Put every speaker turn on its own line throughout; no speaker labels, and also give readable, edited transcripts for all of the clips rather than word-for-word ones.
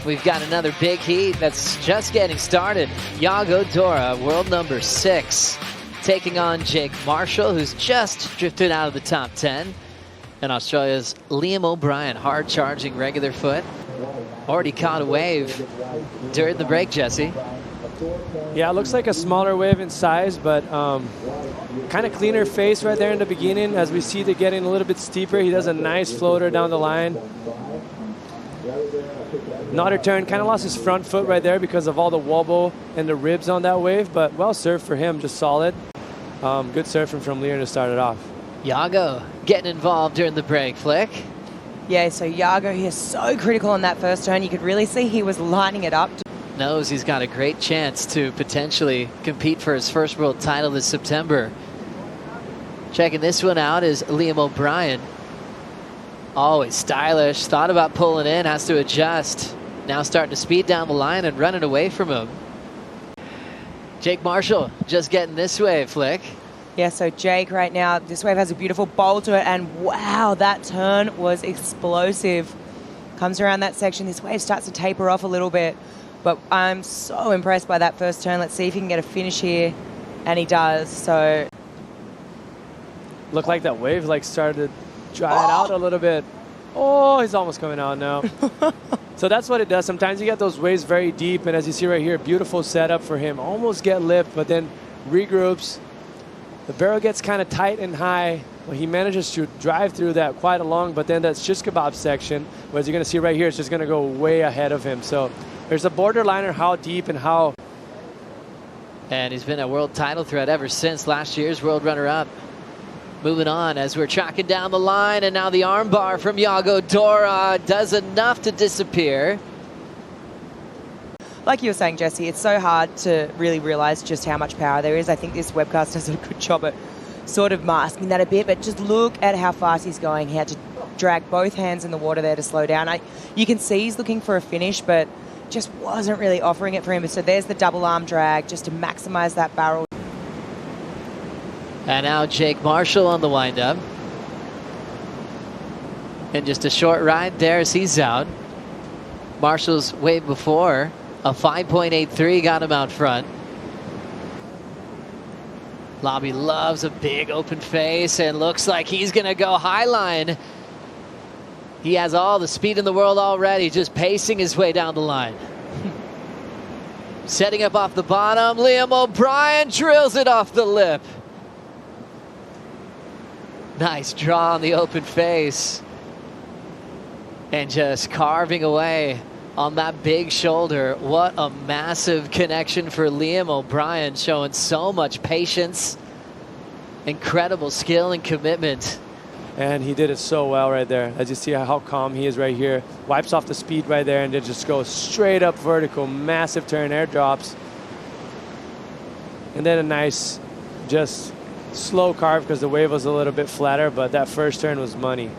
We've got another big heat that's just getting started. Yago Dora, world number 6, taking on Jake Marshall, who's just drifted out of the top 10. And Australia's Liam O'Brien, hard-charging regular foot. Already caught a wave during the break, Jesse.
Yeah, it looks like a smaller wave in size, but kind of cleaner face right there in the beginning. As we see it getting a little bit steeper, he does a nice floater down the line. Not a turn, kind of lost his front foot right there because of all the wobble and the ribs on that wave, but well served for him, just solid. Good surfing from Lear to start it off.
Yago getting involved during the break, Flick.
Yeah, so Yago here, so critical on that first turn. You could really see he was lining it up.
Knows he's got a great chance to potentially compete for his first world title this September. Checking this one out is Liam O'Brien. Always stylish, thought about pulling in, has to adjust. Now starting to speed down the line and running away from him. Jake Marshall just getting this wave, Flick.
Yeah, so Jake right now, this wave has a beautiful bowl to it, and wow, that turn was explosive. Comes around that section, this wave starts to taper off a little bit, but I'm so impressed by that first turn. Let's see if he can get a finish here, and he does, so.
Looked like that wave started to dry it out a little bit. Oh, he's almost coming out now. So that's what it does. Sometimes you get those waves very deep, and as you see right here, beautiful setup for him. Almost get lipped, but then regroups. The barrel gets kind of tight and high. Well, he manages to drive through that quite along, but then that's shish kebab section, where as you're going to see right here, it's just going to go way ahead of him. So there's a borderliner how deep and how.
And he's been a world title threat ever since last year's world runner-up. Moving on as we're tracking down the line, and now the armbar from Yago Dora does enough to disappear.
Like you were saying, Jesse, it's so hard to really realize just how much power there is. I think this webcast does a good job at sort of masking that a bit, but just look at how fast he's going. He had to drag both hands in the water there to slow down. You can see he's looking for a finish, but just wasn't really offering it for him. So there's the double arm drag just to maximize that barrel.
And now Jake Marshall on the windup. And just a short ride there as he's out. Marshall's wave before, a 5.83 got him out front. Lobby loves a big open face and looks like he's going to go high line. He has all the speed in the world already, just pacing his way down the line. Setting up off the bottom, Liam O'Brien drills it off the lip. Nice draw on the open face. And just carving away on that big shoulder. What a massive connection for Liam O'Brien, showing so much patience, incredible skill and commitment.
And he did it so well right there. As you see how calm he is right here. Wipes off the speed right there and then just goes straight up vertical. Massive turn, air drops. And then a nice just slow carve because the wave was a little bit flatter, but that first turn was money.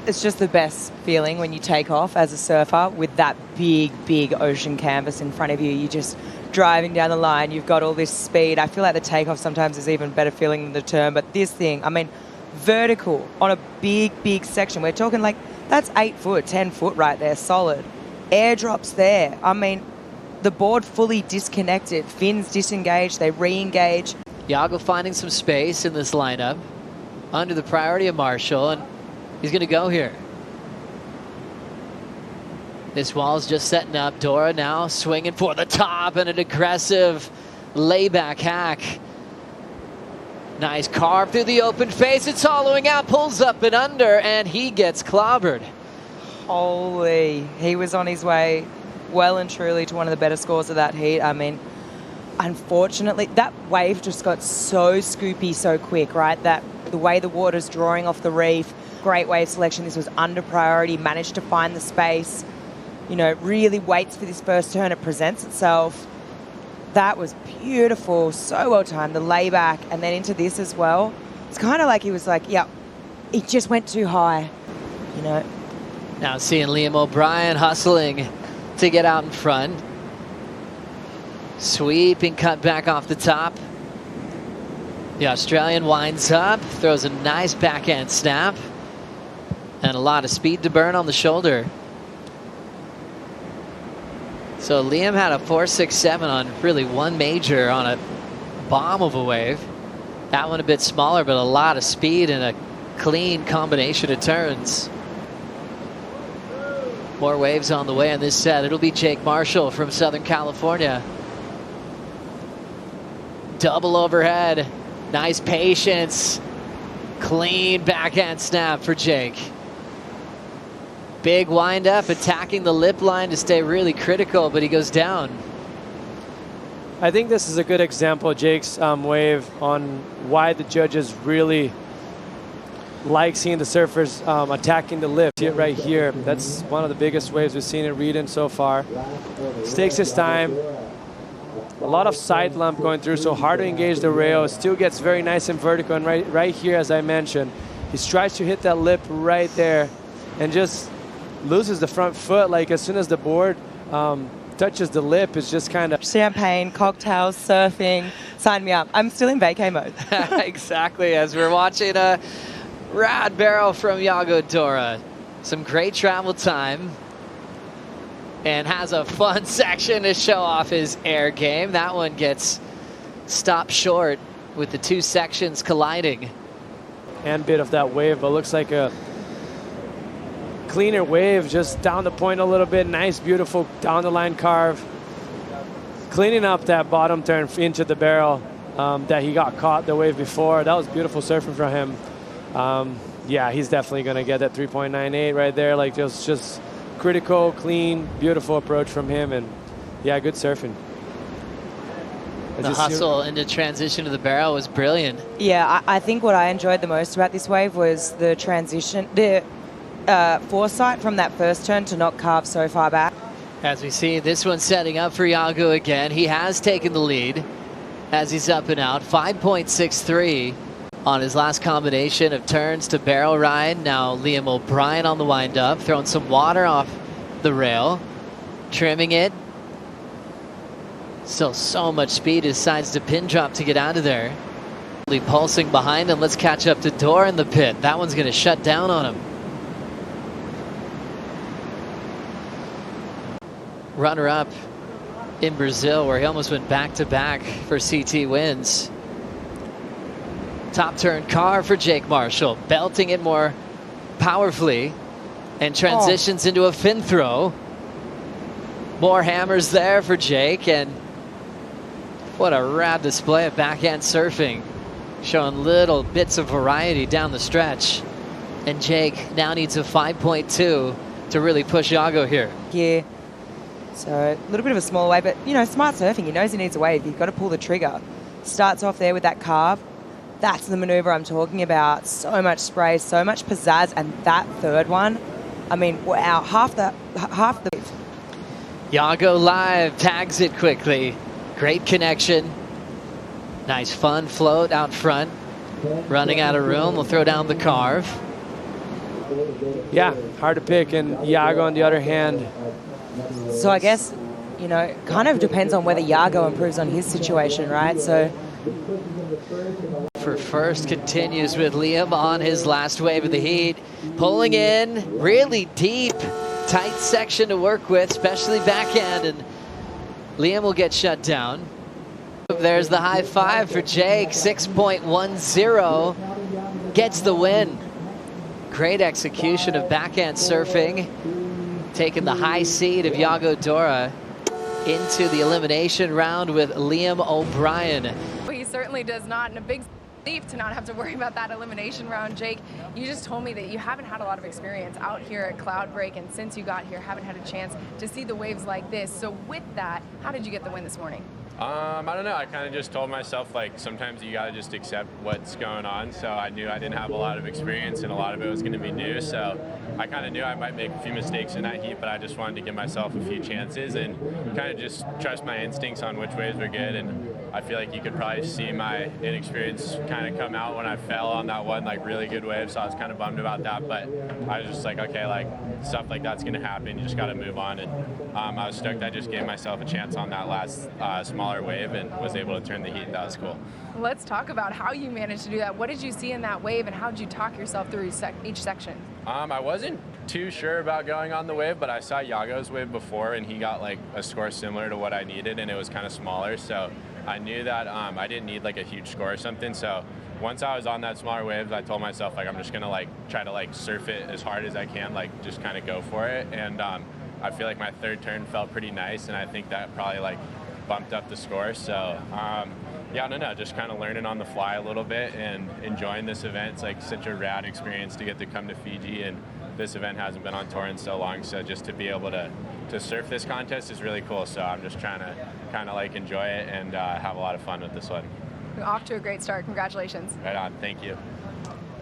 It's just the best feeling when you take off as a surfer with that big, big ocean canvas in front of you. You're just driving down the line. You've got all this speed. I feel like the takeoff sometimes is even better feeling than the turn, but this thing, I mean, vertical on a big, big section. We're talking like that's 8 foot, 10 foot right there, solid. Airdrops there. I mean, the board fully disconnected. Fins disengaged, they re-engage.
Yago finding some space in this lineup under the priority of Marshall, and he's going to go here. This wall's just setting up. Dora now swinging for the top and an aggressive layback hack. Nice carve through the open face. It's hollowing out, pulls up and under, and he gets clobbered.
Holy, he was on his way well and truly to one of the better scores of that heat. I mean, unfortunately, that wave just got so scoopy so quick, right? That the way the water's drawing off the reef, great wave selection. This was under priority, managed to find the space. You know, really waits for this first turn. It presents itself. That was beautiful, so well timed. The layback and then into this as well. It's kind of like he was like, yeah, it just went too high, you know.
Now seeing Liam O'Brien hustling to get out in front. Sweeping cut back off the top. The Australian winds up, throws a nice backhand snap, and a lot of speed to burn on the shoulder. So Liam had a 4.67 on really one major on a bomb of a wave. That one a bit smaller, but a lot of speed and a clean combination of turns. More waves on the way in this set. It'll be Jake Marshall from Southern California. Double overhead. Nice patience. Clean backhand snap for Jake. Big wind up, attacking the lip line to stay really critical, but he goes down.
I think this is a good example, Jake's wave, on why the judges really like seeing the surfers attacking the lip. See it right here. That's one of the biggest waves we've seen in Reedon so far. Takes his time. A lot of side lump going through, so hard to engage the rail. Still gets very nice and vertical, and right here, as I mentioned, he tries to hit that lip right there and just loses the front foot. Like as soon as the board touches the lip, it's just kind of...
Champagne, cocktails, surfing, sign me up. I'm still in vacay mode.
Exactly, as we're watching a rad barrel from Yago Dora. Some great travel time. And has a fun section to show off his air game. That one gets stopped short with the two sections colliding.
And bit of that wave, but looks like a cleaner wave, just down the point a little bit. Nice, beautiful down the line carve. Cleaning up that bottom turn into the barrel that he got caught the wave before. That was beautiful surfing from him. Yeah, he's definitely going to get that 3.98 right there. Like just critical, clean, beautiful approach from him. And yeah, good surfing.
The hustle into transition to the barrel was brilliant.
Yeah, I think what I enjoyed the most about this wave was the transition, the foresight from that first turn to not carve so far back.
As we see this one setting up for Yago again, he has taken the lead as he's up and out. 5.63 on his last combination of turns to barrel ride. Now Liam O'Brien on the wind up, throwing some water off the rail, trimming it. Still so much speed, he decides to pin drop to get out of there. Pulsing behind him. Let's catch up to Dora in the pit. That one's going to shut down on him. Runner-up in Brazil, where he almost went back-to-back for CT wins. Top turn car for Jake Marshall, belting it more powerfully and transitions into a fin throw. More hammers there for Jake, and what a rad display of backhand surfing, showing little bits of variety down the stretch. And Jake now needs a 5.2 to really push Yago here.
Yeah. So a little bit of a small wave, but you know, smart surfing. He knows he needs a wave. You've got to pull the trigger. Starts off there with that carve. That's the maneuver I'm talking about. So much spray, so much pizzazz, and that third one. I mean, wow, half the.
Yago live tags it quickly. Great connection. Nice fun float out front. Running out of room, we'll throw down the carve.
Yeah, hard to pick. And Yago, on the other hand.
So I guess, you know, kind of depends on whether Yago improves on his situation, right? So.
For first continues with Liam on his last wave of the heat. Pulling in, really deep, tight section to work with, especially backhand, and Liam will get shut down. There's the high five for Jake, 6.10, gets the win. Great execution of backhand surfing, taking the high seed of Yago Dora into the elimination round with Liam O'Brien.
He certainly does not, and a big leap to not have to worry about that elimination round. Jake, you just told me that you haven't had a lot of experience out here at Cloudbreak, and since you got here, haven't had a chance to see the waves like this. So with that, how did you get the win this morning?
I don't know. I kind of just told myself, like, sometimes you got to just accept what's going on. So I knew I didn't have a lot of experience and a lot of it was going to be new. So I kind of knew I might make a few mistakes in that heat, but I just wanted to give myself a few chances and kind of just trust my instincts on which ways were good. And I feel like you could probably see my inexperience kind of come out when I fell on that one, like, really good wave. So I was kind of bummed about that, but I was just like, okay, like, stuff like that's going to happen. You just got to move on. And I was stoked I just gave myself a chance on that last smaller wave and was able to turn the heat. That was cool.
Let's talk about how you managed to do that. What did you see in that wave, and how did you talk yourself through each section?
I wasn't too sure about going on the wave, but I saw Yago's wave before, and he got like a score similar to what I needed, and it was kind of smaller. So I knew that I didn't need like a huge score or something. So once I was on that smaller wave, I told myself like I'm just gonna like try to like surf it as hard as I can, like just kind of go for it. And I feel like my third turn felt pretty nice, and I think that probably like bumped up the score. So yeah, no, just kind of learning on the fly a little bit and enjoying this event. It's like such a rad experience to get to come to Fiji, and this event hasn't been on tour in so long, so just to be able to surf this contest is really cool. So I'm just trying to kind of like enjoy it and have a lot of fun with this one.
Off to a great start. Congratulations.
Right on. Thank you.